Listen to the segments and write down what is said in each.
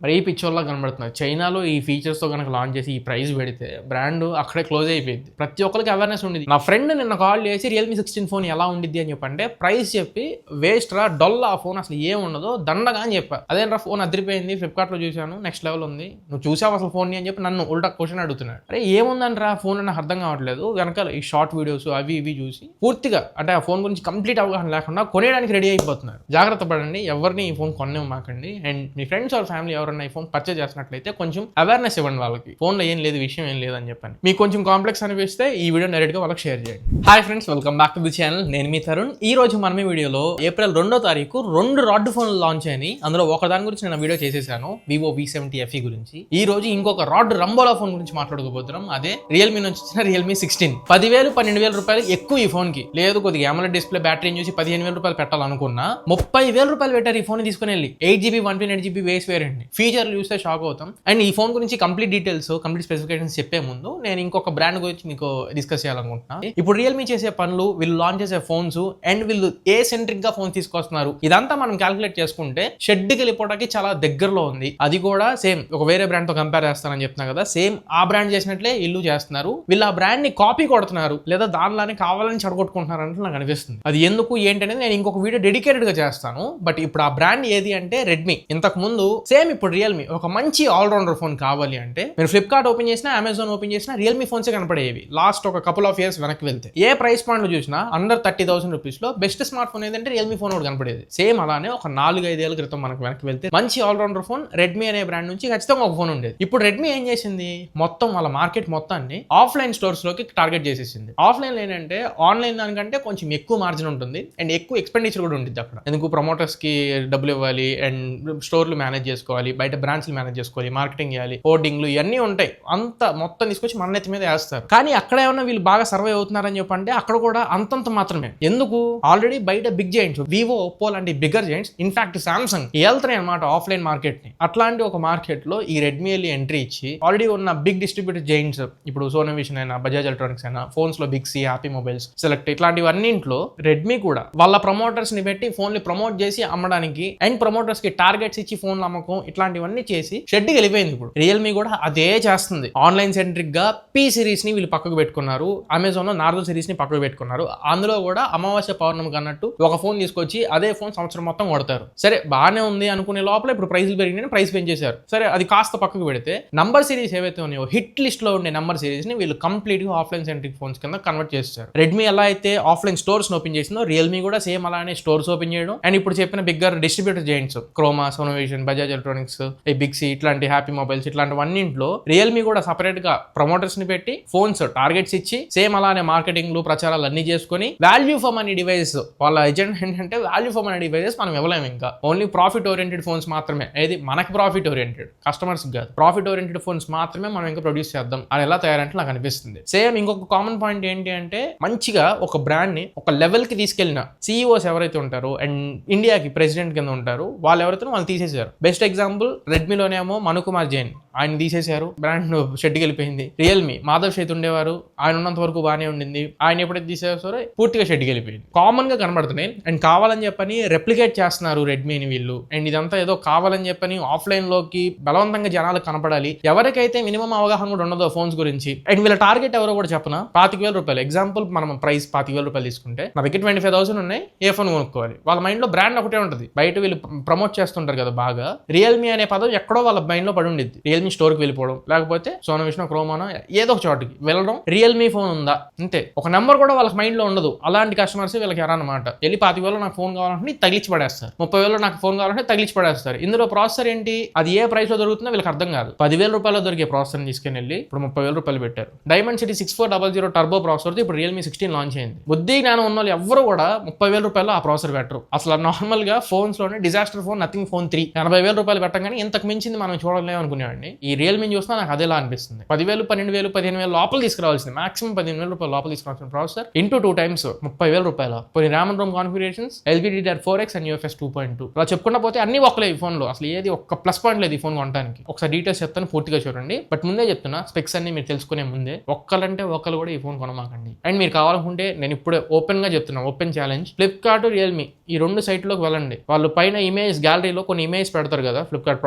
మరి ఈ పిక్చర్లో కనబడుతున్నారు. చైనాలో ఈ ఫీచర్స్తో కనుక లాంచ్ చేసి ఈ ప్రైస్ పెడితే బ్రాండ్ అక్కడే క్లోజ్ అయిపోయింది. ప్రతి ఒక్కరికి అవేర్నెస్ ఉండేది. నా ఫ్రెండ్ నిన్న కాల్ చేసి రియల్మీ 16 ఫోన్ ఎలా ఉండిద్ది అని చెప్పంటే ప్రైస్ చెప్పి వేస్ట్ రా డొల్ ఆ ఫోన్ అసలు ఏం ఉండదో దండగా అని చెప్పా. అదేంట్రా ఫోన్ అదిరిపోయింది, ఫ్లిప్కార్ట్లో చూశాను, నెక్స్ట్ లెవెల్ ఉంది, నువ్వు చూసావు అసలు ఫోన్ అని చెప్పి నన్ను ఉల్టా క్వశ్చన్ అడుగుతున్నాడు. అరే ఏముందంట్రా ఫోన్ నాకు అర్థం కావట్లేదు. వెనకాల ఈ షార్ట్ వీడియోస్ అవి ఇవి చూసి పూర్తిగా అంటే ఆ ఫోన్ గురించి కంప్లీట్ అవగాహన లేకుండా కొనేయడానికి రెడీ అయిపోతున్నారు. జాగ్రత్త పడండి, ఎవరిని ఈ ఫోన్ కొనేమాకండి. అండ్ మీ ఫ్రెండ్స్ ఆర్ ఫ్యామిలీ ఎవరైనా ఈ ఫోన్ పర్చేజ్ చేసినట్లయితే కొంచెం అవేర్నెస్ ఇవ్వండి వాళ్ళకి, ఫోన్లో ఏం లేదు విషయం ఏం లేదని చెప్పండి. మీకు కొంచెం కాంప్లెక్స్ అనిపిస్తే ఈ వీడియో డైరెక్ట్ గా వాళ్ళకి షేర్ చేయండి. Hi friends, welcome back to the channel. నేను మీ తరుణ్. ఈ రోజు మనం ఈ వీడియోలో ఏప్రిల్ 2వ తారీఖు 2 రాడ్ ఫోన్లు లాంచ్ అయినాయి. అందులో ఒక దాని గురించి నేను వీడియో చేసేసాను, వివో V70 FE గురించి. ఈ రోజు ఇంకొక రాడ్ రంబోలా ఫోన్ గురించి మాట్లాడుకోబోతున్నాం. అదే రియల్మీ నుంచి వచ్చిన రియల్మీ 16. 10,000 12,000 రూపాయలు ఎక్కువ ఈ ఫోన్ కి లేదు. కొద్దిగా AMOLED డిస్ప్లే బ్యాటరీ చూసి 15,000 రూపాయలు పెట్టాలనుకున్నా 30,000 రూపాయలు పెట్టారు ఈ ఫోన్ తీసుకుని వెళ్ళి. 8GB 128GB వేస్ వేరియంట్. ఫీచర్లు చూస్తే షాక్ అవుతాం. అండ్ ఈ ఫోన్ గురించి కంప్లీట్ డీటెయిల్స్, కంప్లీట్ స్పెసిఫికేషన్స్ చెప్పే ముందు నేను ఇంకొక బ్రాండ్ గురించి మీకు డిస్కస్ చేయాలనుకుంటున్నా. ఇప్పుడు రియల్మీ చేసే పనులు, వీళ్ళు లాంచ్ చేసే ఫోన్స్ అండ్ వీళ్ళు ఏ సెంట్రిక్ గా ఫోన్ తీసుకొస్తున్నారు, ఇదంతా మనం క్యాలిక్యులేట్ చేసుకుంటే షెడ్కి వెళ్ళిపోవడానికి చాలా దగ్గరలో ఉంది. అది కూడా సేమ్ ఒక వేరే బ్రాండ్ తో కంపేర్ చేస్తానని చెప్తున్నా కదా, సేమ్ ఆ బ్రాండ్ చేసినట్లే ఇల్లు చేస్తున్నారు. వీళ్ళు ఆ బ్రాండ్ ని కాపీ కొడుతున్నారు లేదా దానిలానే కావాలని చెడగొట్టుకుంటున్నారు అంటే నాకు అనిపిస్తుంది. అది ఎందుకు ఏంటనేది నేను ఇంకొక వీడియో డెడికేటెడ్ గా చేస్తాను. బట్ ఇప్పుడు ఆ బ్రాండ్ ఏది అంటే రెడ్మీ. ఇంతకు ముందు సేమ్ ఇప్పుడు రియల్మీ ఒక మంచి ఆల్రౌండర్ ఫోన్ కావాలి అంటే మీరు ఫ్లిప్కార్ట్ ఓపెన్ చేసినా, అమెజాన్ ఓపెన్ చేసినా రియల్మీ ఫోన్స్ కనపడేవి. లాస్ట్ ఒక కపుల్ ఆఫ్ ఇయర్స్ వెనక్కి వెళ్తే ఏ ప్రైస్ పాయింట్ లో చూసినా అండర్ 30,000 రూపీస్ లో బెస్ట్ స్మార్ట్ ఫోన్ ఏదంటే రియల్మీ ఫోన్ ఒకటి కనపడేది. సేమ్ అలానే ఒక 4-5 ఏళ్ల క్రితం మనకు వెనక్కి వెళ్తే మంచి ఆల్రౌండర్ ఫోన్ రెడ్మీ అనే బ్రాండ్ నుంచి ఖచ్చితంగా ఒక ఫోన్ ఉండేది. ఇప్పుడు రెడ్మీ ఏం చేసింది, మొత్తం వాళ్ళ మార్కెట్ మొత్తాన్ని ఆఫ్లైన్ స్టోర్స్ లోకి టార్గెట్ చేసేసింది. ఆఫ్లైన్ ఏంటంటే ఆన్లైన్ దానికంటే కొంచెం ఎక్కువ మార్జిన్ ఉంటుంది అండ్ ఎక్కువ ఎక్స్పెండిచర్ కూడా ఉంటుంది. అక్కడ ఎందుకు ప్రమోటర్స్ కి డబ్బులు ఇవ్వాలి అండ్ స్టోర్లు మేనేజ్ చేసుకోవాలి, బయట బ్రాంచ్లు మేనేజ్ చేసుకోవాలి, మార్కెటింగ్ చేయాలి, హోర్డింగ్లు ఇవన్నీ ఉంటాయి. అంత మొత్తం తీసుకొచ్చి మన నెత్తి మీద వేస్తారు. కానీ అక్కడ ఏమన్నా వీళ్ళు బాగా సర్వే అవుతున్నారని చెప్పంటే అక్కడ కూడా అంతంత మాత్రమే. ఎందుకు, ఆల్రెడీ బయట బిగ్ జైంట్స్ వివో, ఒప్పో లాంటి బిగ్గర్ జైంట్స్, ఇన్ఫాక్ట్ సామ్సంగ్ వెళ్తున్నాయి అనమాట ఆఫ్లైన్ మార్కెట్ ని. అట్లాంటి ఒక మార్కెట్ లో ఈ రెడ్మీ వెళ్ళి ఎంట్రీ ఇచ్చి ఆల్రెడీ ఉన్న బిగ్ డిస్ట్రిబ్యూటర్ జైంట్స్, ఇప్పుడు సోనీ విషన్ అయినా, బజాజ్ ఎలక్ట్రానిక్స్ అయినా, ఫోన్స్ లో Big C, happy mobiles, select ఇట్లాంటివన్నింటిలో రెడ్మీ కూడా వాళ్ళ ప్రమోటర్స్ ని పెట్టి ఫోన్లు ప్రమోట్ చేసి అమ్మడానికి అండ్ ప్రమోటర్స్ కి టార్గెట్స్ ఇచ్చి ఫోన్లు అమ్మకం ఇట్లాంటివన్నీ చేసి షెడ్కి వెళ్ళిపోయింది. ఇప్పుడు రియల్మీ కూడా అదే చేస్తుంది. ఆన్లైన్ సెంట్రిక్ గా పీ సిరీస్ ని వీళ్ళు పక్కకు పెట్టుకున్నారు, అమెజాన్ లో నార్జో సిరీస్ ని పక్కకు పెట్టుకున్నారు. అందులో కూడా అమావాస్య పౌర్ణమికి అన్నట్టు ఒక ఫోన్ తీసుకొచ్చి అదే ఫోన్ సంవత్సరం మొత్తం కొడతారు. సరే బాగానే ఉంది అనుకునే లోపల ఇప్పుడు ప్రైస్లు పెరిగినాయి, ప్రైస్ పెంచేశారు. సరే అది కాస్త పక్కకు పెడితే నంబర్ సిరీస్ ఏవైతే ఉన్నాయో హిట్ లిస్ట్ లో ఉండే నంబర్ సిరీస్ ని వీళ్ళు కంప్లీట్ గా ఆఫ్లైన్ సెంట్రిక్ ఫోన్స్ కింద కన్వర్ట్ చేస్తారు. రెడ్మీ ఎలా అయితే ఆఫ్లైన్ స్టోర్స్ ఓపెన్ చేసిందో రియల్మీ కూడా సేమ్ అలానే స్టోర్స్ ఓపెన్ చేయడం అండ్ ఇప్పుడు చెప్పిన bigger distributor giants Croma, Sonovision, Bajaj electronics, Big C ఇట్లాంటి హ్యాపీ మొబైల్స్ ఇట్లాంటివన్నింటిలో రియల్మీ కూడా సపరేట్ గా ప్రమోటర్స్ ని పెట్టి ఫోన్స్ టార్గెట్స్ ఇచ్చి సేమ్ అలానే మార్కెటింగ్లు ప్రచారాలు అన్ని చేసుకుని వాల్యూ ఫర్ మనీ డివైస్ వాళ్ళ ఎజెండా ఏంటంటే వాల్యూ ఫర్ మనీ డివైసెస్ మనం ఇవ్వలేము. ఇంకా ఓన్లీ ప్రాఫిట్ ఓరియంటెడ్ ఫోన్స్ మాత్రమే, ఏది మనకి ప్రాఫిట్ ఓరియంటెడ్, కస్టమర్స్ కాదు, ప్రాఫిట్ ఓరియంటెడ్ ఫోన్స్ మాత్రమే మనం ఇంకా ప్రొడ్యూస్ చేద్దాం అని ఎలా తయారంటే నాకు అనిపిస్తుంది. సేమ్ ఇంకొక కామన్ పాయింట్ ఏంటి అంటే మంచిగా ఒక బ్రాండ్ ని ఒక లెవెల్ కి తీసుకెళ్లిన CEOs ఎవరైతే ఉంటారో అండ్ ఇండియాకి ప్రెసిడెంట్ కింద ఉంటారో వాళ్ళు ఎవరైతే వాళ్ళు తీసేశారు. బెస్ట్ ఎగ్జాంపుల్ రెడ్మీలోనేమో మను కుమార్ జైన్, ఆయన తీసేశారు, బ్రాండ్ షెడ్కి వెళ్ళిపోయింది. రియల్మీ మాధవ్ షేత్ ఉండేవారు, ఆయన ఉన్నంత వరకు బాగానే ఉండింది, ఆయన ఎప్పుడైతే తీసేసారో పూర్తిగా షెడ్కి వెళ్ళిపోయింది. కామన్ గా కనబడుతున్నాయి అండ్ కావాలని చెప్పని రెప్లికేట్ చేస్తున్నారు రెడ్మీని వీళ్ళు. అండ్ ఇదంతా ఏదో కావాలని చెప్పని ఆఫ్లైన్ లోకి బలవంతంగా జనాలకు కనపడాలి. ఎవరికైతే మినిమం అవగాహన కూడా ఉండదో ఫోన్స్ గురించి అండ్ వీళ్ళ టార్గెట్ ఎవరో కూడా చెప్పనా, 25,000 రూపాయలు. ఎగ్జాంపుల్ మనం ప్రైస్ 25,000 రూపాయలు తీసుకుంటే నా దగ్గర 25,000 ఉన్నాయి, ఏ ఫోన్ కొనుక్కోవాలి. వాళ్ళ మైండ్ లో బ్రాండ్ ఒకటే ఉంటుంది. బయట వీళ్ళు ప్రమోట్ చేస్తుంటారు కదా బాగా, రియల్మీ అనే పదం ఎక్కడో వాళ్ళ మైండ్ లో పడి ఉండిద్ది. రియల్మీ స్టోర్ కి వెళ్ళిపోవడం, లేకపోతే సోనీ విషన్, క్రోమానో ఏదో ఒక చోటుకి వెళ్ళడం, రియల్మీ ఫోన్ ఉందా అంతే, ఒక నెంబర్ కూడా వాళ్ళకి మైండ్ లో ఉండదు. అలాంటి కస్టమర్స్ వీళ్ళకి ఎరన్నమాట. వెళ్ళి 25,000 నాకు ఫోన్ కావాలంటే తగిలిచ్చి పడేస్తారు, 30,000 నాకు ఫోన్ కావాలంటే తగిలిచ్చి పడేస్తారు. ఇందులో ప్రాసెసర్ ఏంటి, అది ఏ ప్రైస్ లో దొరుకుతుందో వీళ్ళకి అర్థం కాదు. 10,000 రూపాయలు దొరికే ప్రాసెసర్ తీసుకుని వెళ్ళి ఇప్పుడు 30,000 రూపాయలు పెట్టారు. డైమండ్ సిటీ 6400 టర్బో ప్రాసెసర్ ఇప్పుడు రియల్మీ 16 లాంచ్ అయింది. బుద్ధి జ్ఞానం ఉన్న వాళ్ళు ఎవరు కూడా 30,000 రూపాయలు ఆ ప్రాసెసర్ పెట్టరు. అసలు నార్మల్ గా ఫోన్స్ లోనే డిజాస్టర్ ఫోన్ నథింగ్ ఫోన్ 3 80,000 రూపాయలు పెట్టగానే ఇంతకు మించింది మనం చూడలేము అనుకునేవాడిని. ఉన్నాయి. ఈ రియల్మీ చూసినా నాకు అదేలా అనిపిస్తుంది. 10,000, 12,000, 15,000 లోపల తీసుకురావాల్సింది, మాక్సిమం 15,000 రూపాయలు లోపల తీసుకురావాల్సిన ప్రాసెసర్ ఇంటూ 2 times 30,000 రూపాయలు. కొన్ని RAM and Rome configurations, LPDDR4X and UFS 2.2. అలా చెప్పుకుంటా పోతే అన్ని ఒక్కలే ఈ ఫోన్ లో. అసలు ఏది ఒక్క ప్లస్ పాయింట్ లేదు ఈ ఫోన్ కొనడానికి. ఒకసారి డీటెయిల్స్ చెప్తాను, పూర్తిగా చూడండి. బట్ ముందే చెప్తున్నా, స్పెక్స్ అన్ని మీరు తెలుసుకునే ముందే ఒక్కలంటే ఒక్కరు కూడా ఈ ఫోన్ కొనమాకండి. అండ్ మీరు కావాలనుకుంటే నేను ఇప్పుడే ఓపెన్ గా చెప్తున్నా, ఓపెన్ ఛాలెంజ్, ఫ్లిప్కార్ట్, రియల్మీ ఈ 2 సైట్లోకి వెళ్ళండి. వాళ్ళు పైన ఇమేజ్ గ్యాలరీలో కొన్ని ఇమేజ్ పెడతారు కదా, ఫ్లిప్కార్ట్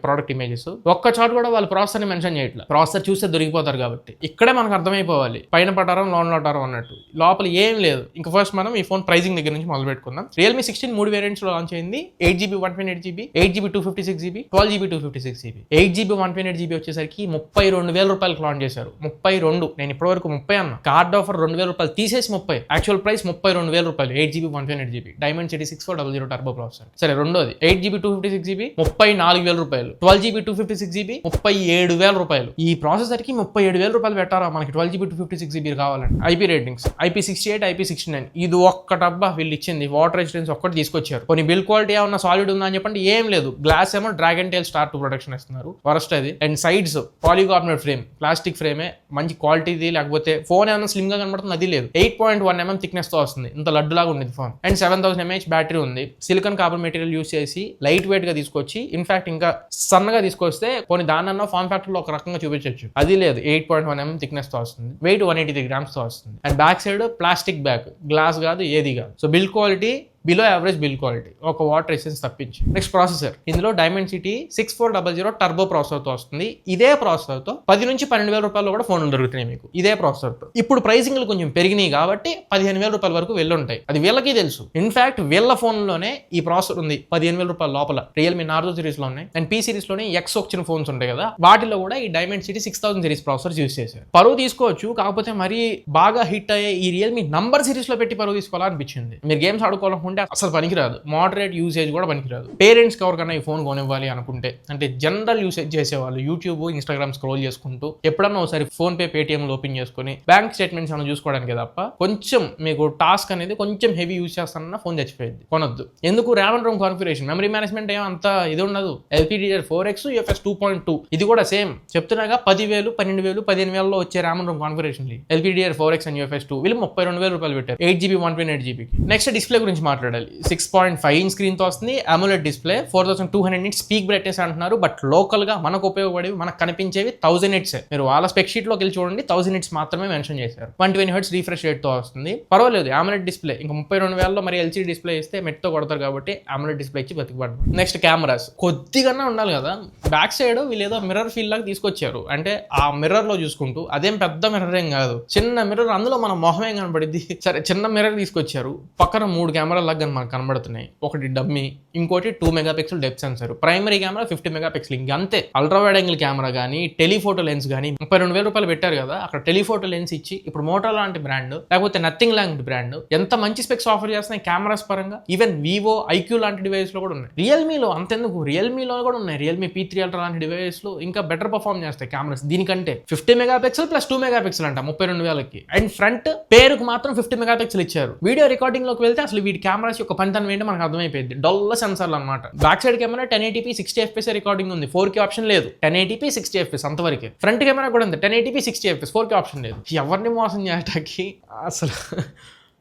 ప్రోడక్ట్ ఇమేజెస్. ఒక్క చాట్ కూడా వాళ్ళు ప్రాసెసర్ ని మెన్షన్ చేయట్లేదు. ప్రాసెసర్ చూస్తే దొరికిపోతారు కాబట్టి ఇక్కడే మనకు అర్థమైపోవాలి పైన పటారం లోన్ పటారం అన్నట్టు. లోపల ఏం లేదు. ఇంకా ఫస్ట్ మనం ఈ ఫోన్ ప్రైసింగ్ దగ్గర నుంచి మొదలు పెట్టుకుందాం. రియల్మీ 16 3 వేరియంట్స్ లో లాంచ్ అయింది. 8GB 128GB, 8GB 256GB, 12GB 256GB. 8GB 128GB వచ్చేసరికి 32,000 రూపాయలకు లాంచ్ చేశారు. 32, నేను ఇప్పటివరకు 30 అన్నా. కార్డ్ ఆఫర్ 2,000 రూపాయలు తీసేసి 30, యాక్చువల్ ప్రైస్ 32,000 రూపాయలు. 8GB 128GB diamond city 6400 turbo processor. సరే, రెండోది 8GB 256GB 34,000 రూపాయలు. 12GB 256GB 37,000 రూపాయలు. ఈ ప్రాసెసర్ కి 37,000 రూపాయలు పెట్టారా మనకి 12GB 256GB కావాలండి. IP ratings IP68, IP69. ఇది ఒక్కటబ్బా వీళ్ళు ఇచ్చింది. వాటర్ రెసిస్టెన్స్ ఒక్కటి తీసుకొచ్చారు. కొన్ని బిల్ క్వాలిటీ ఏమన్నా సాలిడ్ ఉందా అని చెప్పండి, ఏం లేదు. గ్లాస్ ఏమో డ్రాగన్ టైల్ స్టార్ 2 ప్రొడక్షన్ ఇస్తున్నారు, వరస్ట్ అది. And sides polycarbonate frame, plastic ఫ్రేమే, మంచి క్వాలిటీది. లేకపోతే ఫోన్ ఏమైనా స్లిమ్ గా కనబడుతుంది, అది లేదు. 8.1mm థిక్నెస్ తో వస్తుంది, ఇంత లడ్డులాగా ఉండేది ఫోన్. అండ్ 7000 mAh బ్యాటరీ ఉంది. సిలికాన్ కార్బన్ మెటీరియల్ యూస్ చేసి లైట్ వెయిట్ గా తీసుకొచ్చి, ఇన్ఫాక్ట్ ఇంకా సన్నగా తీసుకొస్తే కొన్ని దానన్నా ఫార్మ్ ఫ్యాక్టర్ లో ఒక రకంగా చూపించవచ్చు, అది లేదు. 8.1mm థిక్నెస్ తో వస్తుంది, వెయిట్ 183 grams తో వస్తుంది. And back side plastic back, glass కాదు, ఏది కాదు. So build quality below average bill quality, ఒక వాటర్ రెసిస్టెన్స్ తప్పించి. నెక్స్ట్ ప్రాసెసర్, ఇందులో డైమండ్ సిటీ 6400 టర్బో ప్రాసెసర్ తో వస్తుంది. ఇదే ప్రాసెసర్ తో 10 నుంచి 12,000 రూపాయలు కూడా ఫోన్లు దొరుకుతున్నాయి మీకు ఇదే ప్రాసెసర్ తో. ఇప్పుడు ప్రైసింగ్లు కొంచెం పెరిగినాయి కాబట్టి 15,000 రూపాయల వరకు వెళ్ళుంటాయి, అది వీళ్ళకి తెలుసు. ఇన్ఫాక్ట్ వీళ్ళ ఫోన్ లోనే ఈ ప్రాసెసర్ ఉంది 15,000 రూపాయల లోపల. రియల్మీ నార్జో సిరీస్ లో ఉన్నాయి. అండ్ పీ సిరీస్ లోనే ఎక్స్ వచ్చిన ఫోన్స్ ఉంటాయి కదా, వాటిలో కూడా ఈ diamond city 6000 series processor use చేశారు. పరువు తీసుకోవచ్చు, కాకపోతే మరీ బాగా హిట్ అయ్యే ఈ రియల్మీ నంబర్ సిరీస్ లో పెట్టి పరువు తీసుకోవాలనిపించింది. మీరు గేమ్స్ ఆడుకోవాలనుకుంటే అసలు పనికిరాదు, మోడరేట్ యూసేజ్ కూడా పనికిరాదు. పేరెంట్స్కి ఎవరికైనా ఈ ఫోన్ కొనివ్వాలి అనుకుంటే, అంటే జనరల్ యూసేజ్ చేసేవాళ్ళు, యూట్యూబ్, ఇన్స్టాగ్రామ్ స్క్రోల్ చేసుకుంటూ ఎప్పుడన్నా ఒకసారి ఫోన్ పే, పేటిఎం ఓపెన్ చేసుకుని బ్యాంక్ స్టేట్మెంట్స్ ఏమైనా చూసుకోవడానికి తప్ప కొంచెం మీకు టాస్క్ అనేది కొంచెం హెవీ యూజ్ చేస్తానన్నా ఫోన్ చచ్చిపోయింది, కొనొద్దు. ఎందుకు? RAM and Rome configuration, memory management ఏమంత ఇది ఉండదు. LPDDR4X, UFS 2.2 ఇది కూడా సేమ్. చెప్తున్నాగా 10,000, 12,000, 15,000లో వచ్చే RAM and Rome configuration LPDDR4X and UFS 2 వీళ్ళు 32,000 రూపాయలు పెట్టారు 8GB 128GB. నెక్స్ట్ డిస్ప్లే గురించి మాట్లాడాలి. 6.5 ఇంచ్ స్క్రీన్ తో వస్తుంది. AMOLED display, 4200 nits peak brightness అంటున్నారు. బట్ లోకల్ గా మనకు ఉపయోగపడేవి, మనకు కనిపించేవి 1000 nits. మీరు వాళ్ళ స్పెక్ షీట్ లోకి వెళ్ళి చూడండి, 1000 nits మాత్రమే మెన్షన్ చేశారు. 120 Hz రిఫ్రెష్ రేట్ తో వస్తుంది. పర్వాలేదు, AMOLED డిస్ప్లే. ఇంకా 32,000లో మరి LCD డిస్ప్లే ఇస్తే మెట్తో కొడతారు కాబట్టి AMOLED డిస్ప్లే ఇచ్చి బతికిపడ్డారు. నెక్స్ట్ కెమెరాస్ కొద్దిగా ఉండాలి కదా. బ్యాక్ సైడ్ వీళ్ళు ఏదో మిర్రర్ ఫీల్ లాగా తీసుకొచ్చారు. అంటే ఆ మిర్రర్ లో చూసుకుంటూ, అదేం పెద్ద మిర్రర్ ఏం కాదు, చిన్న మిర్రర్, అందులో మన మొహం ఏం కనబడిద్ది. సరే, చిన్న మిర్రర్ తీసుకొచ్చారు. పక్కన 3 కెమెరాలు లాగా మనకు కనబడుతున్నాయి. ఒకటి డమ్మీ, ఇంకోటి 2 megapixel depth sensor, primary camera 50 megapixel, ఇంకంతే. అల్ట్రా వైడ్ యాంగిల్ కెమెరా కానీ, టెలిఫోటో లెన్స్ కానీ 32,000 రూపాయలు పెట్టారు కదా, అక్కడ టెలిఫోటో లెన్స్ ఇచ్చి ఇప్పుడు మోటో లాంటి బ్రాండ్, లేకపోతే నథింగ్ లాంటి బ్రాండ్ ఎంత మంచి స్పెక్స్ ఆఫర్ చేస్తున్నాయి కెమెరాస్ పరంగా. ఈవెన్ వివో, ఐక్యూ లాంటి డివైస్ లో కూడా ఉన్నాయి. రియల్మీలో అంతెందుకు, రియల్మీలో కూడా ఉన్నాయి. రియల్మీ P3 అల్ట్రా లాంటి డివైస్ లో ఇంకా బెటర్ పర్ఫార్మ్ చేస్తాయి కెమెరాస్ దీనికంటే. 50 మెగాపిక్సెల్ ప్లస్ 2 మెగాపిక్సెల్ అంట 32,000కి. అండ్ ఫ్రంట్ పేరుకు మాత్రం 50 మెగాపిక్సెల్ ఇచ్చారు. వీడియో రికార్డింగ్ లోకి వెళ్తే అసలు వీటి కెమెరాస్ యొక్క పనితనం ఏంటో మనకు అర్థమైపోయింది. డొల్ల సెన్సార్లు అనమాట. Back side camera 1080p 60fps recording ఉంది, 4K ఆప్షన్ లేదు. 1080p 60fps అంతవరకే. ఫ్రంట్ కెమెరా కూడా ఉంది 1080p 60fps, 4K ఆప్షన్ లేదు. ఎవరిని మోసం చేయటానికి అసలు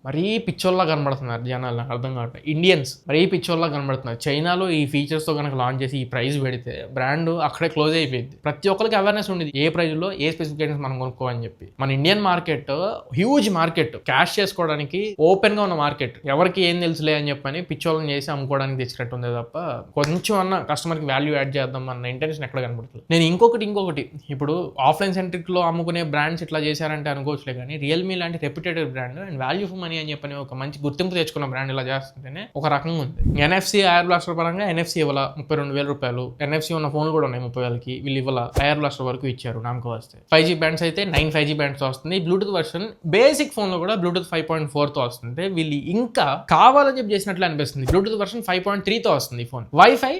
మరీ పిచ్చోల్లా కనబడుతున్నారు జనాలు, నాకు అర్థం కావట్లేదు. ఇండియన్స్ మరీ పిచ్చోల్లా కనబడుతున్నారు. చైనాలో ఈ ఫీచర్స్తో కనుక లాంచ్ చేసి ఈ ప్రైస్ పెడితే బ్రాండ్ అక్కడే క్లోజ్ అయిపోయింది. ప్రతి ఒక్కరికి అవేర్నెస్ ఉండేది ఏ ప్రైజ్లో ఏ స్పెసిఫికేషన్స్ మనం కొనుక్కోవని చెప్పి. మన Indian market huge market, cash చేసుకోవడానికి ఓపెన్గా ఉన్న మార్కెట్. ఎవరికి ఏం తెలుసులే అని చెప్పని పిచ్చోళ్ళని చేసి అమ్ముకోవడానికి తెచ్చినట్టు ఉంది తప్ప కొంచెం అన్న కస్టమర్కి వాల్యూ యాడ్ చేద్దాం అన్న ఇంటెన్షన్ ఎక్కడ కనబడుతుంది. నేను ఇంకొకటి ఇప్పుడు ఆఫ్లైన్ సెంట్రిక్లో అమ్ముకునే బ్రాండ్స్ ఇట్లా చేశారంటే అనుకోవచ్చులే, కానీ రియల్మీ లాంటి reputed brand and value for money అని చెప్పని ఒక మంచి గుర్తింపు తెచ్చుకున్న బ్రాండ్ ఇలా చేస్తుంటేనే ఒక రకంగా ఉంది. NFC ఐఆర్ బ్లాస్టర్ పరంగా NFC ఇవ్వాల 32,000 రూపాయలు. NFC ఉన్న ఫోన్లు కూడా ఉన్నాయి 30,000కి, వీళ్ళు ఇవ్వాల ఐఆర్ బ్లాస్టర్ వరకు ఇచ్చారు నామకు వస్తే. 5G బ్యాండ్స్ అయితే 9 5G బ్యాండ్స్ వస్తుంది. బ్లూటూత్ వర్షన్ బేసిక్ ఫోన్ లో కూడా బ్లూటూత్ 5.4 తో వస్తుంది. వీళ్ళు ఇంకా కావాలని చెప్పి చేసినట్లు అనిపిస్తుంది. బ్లూటూత్ వర్షన్ 5.3 తో వస్తుంది ఫోన్. వైఫై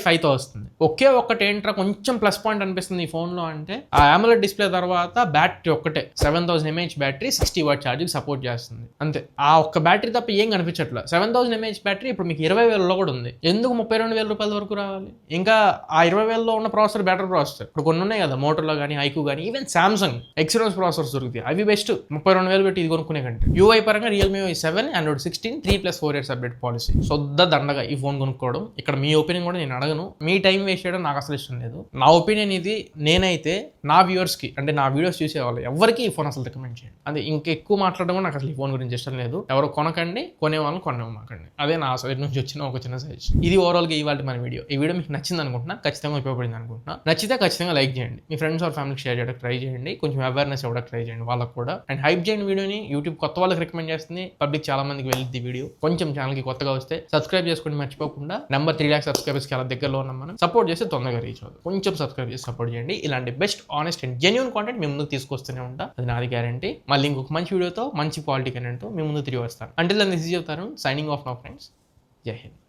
5 తో వస్తుంది. ఒకే ఒక్కటి ఏంట్రా కొంచెం ప్లస్ పాయింట్ అనిపిస్తుంది ఈ ఫోన్ లో అంటే, ఆ AMOLED డిస్ప్లే తర్వాత బ్యాటరీ ఒక్కటే 7000 mAh battery 60 what charging support చేస్తుంది అంతే. అంతే. ఆ ఒక్క బ్యాటరీ తప్ప ఏం కనిపించట్లేదు. 7000 mAh బ్యాటరీ ఇప్పుడు మీకు 20,000లో కూడా ఉంది. ఎందుకు 32,000 రూపాయల వరకు రావాలి? ఇంకా ఆ 20,000లో ఉన్న ప్రాసెసర్ బెటర్ ప్రాసెసర్. ఇప్పుడు కొన్ని ఉన్నాయి కదా, మోటోలో కానీ, ఐక్యూ కానీ, ఈవెన్ సామ్సంగ్ ఎక్సినోస్ ప్రాసెసర్స్ దొరుకుతాయి. అవి బెస్ట్ 32,000 పెట్టి ఇది కొనుక్కునే కంటే. యూఐ పరంగా Realme 7, Android 16, 3+4 years update policy. సొద్ద దండగా ఈ ఫోన్ కొనుక్కోవడం. ఇక్కడ మీ ఒపీనియన్ కూడా నేను అడగను. మీ టైం వేస్ట్ చేయడం నాకు అసలు ఇష్టం లేదు. నా ఒపీనియన్ ఇది. నేనైతే నా వ్యూవర్స్కి, అంటే నా వీడియోస్ చూసేవాళ్ళు ఎవరికి ఈ ఫోన్ అసలు రికమెండ్ చేయండి. అది ఇంకెక్కువ మాట్లాడడం కూడా నాకు అసలు ఈ ఫోన్ గురించి ఇష్టం లేదు. ఎవరు కొనకండి, కొనేవాళ్ళు కొనమాకండి. అదే నా సైడ్ నుంచి వచ్చిన ఒక చిన్న సజెషన్. ఇది ఓవరాల్గా ఇవాళ మన వీడియో. ఈ వీడియో మీకు నచ్చింది అనుకుంటున్నా, ఖచ్చితంగా ఉపయోగపడింది అనుకుంటున్నా. నచ్చితే ఖచ్చితంగా లైక్ చేయండి. మీ ఫ్రెండ్స్ ఆర్ ఫ్యామిలీకి షేర్ చేయడానికి ట్రై చేయండి. కొంచెం అవేర్నెస్ ఇవ్వడానికి ట్రై చేయండి వాళ్ళకి కూడా. అండ్ హైప్ చేయండి వీడియోని. యూట్యూబ్ కొత్త వాళ్ళకి రికమెండ్ చేస్తుంది, పబ్లిక్ చాలా మందికి వెళ్ళింది వీడియో. కొంచెం ఛానల్కి కొత్తగా వస్తే సబ్స్క్రైబ్ చేసుకోండి మర్చిపోకుండా. నెంబర్ 3 lakhs సబ్స్క్రైబర్స్కి చాలా దగ్గరలో ఉన్నాం మనం. సపోర్ట్ చేస్తే తొందరగా రీచ్ అవుతుంది. కొంచెం సబ్స్క్రైబ్ చేసి సపోర్ట్ చేయండి. ఇలాంటి best, honest and genuine content మీ ముందుకు తీసుకొస్తూనే ఉంటా. అది నాది గ్యారంటీ. మళ్ళీ ఇంకొక మంచి వీడియోతో, మంచి క్వాలిటీ కంటెంట్తో మీ ముందు తిరిగి వస్తాను. Until then this is your Tarun, signing off now friends. జై హింద్.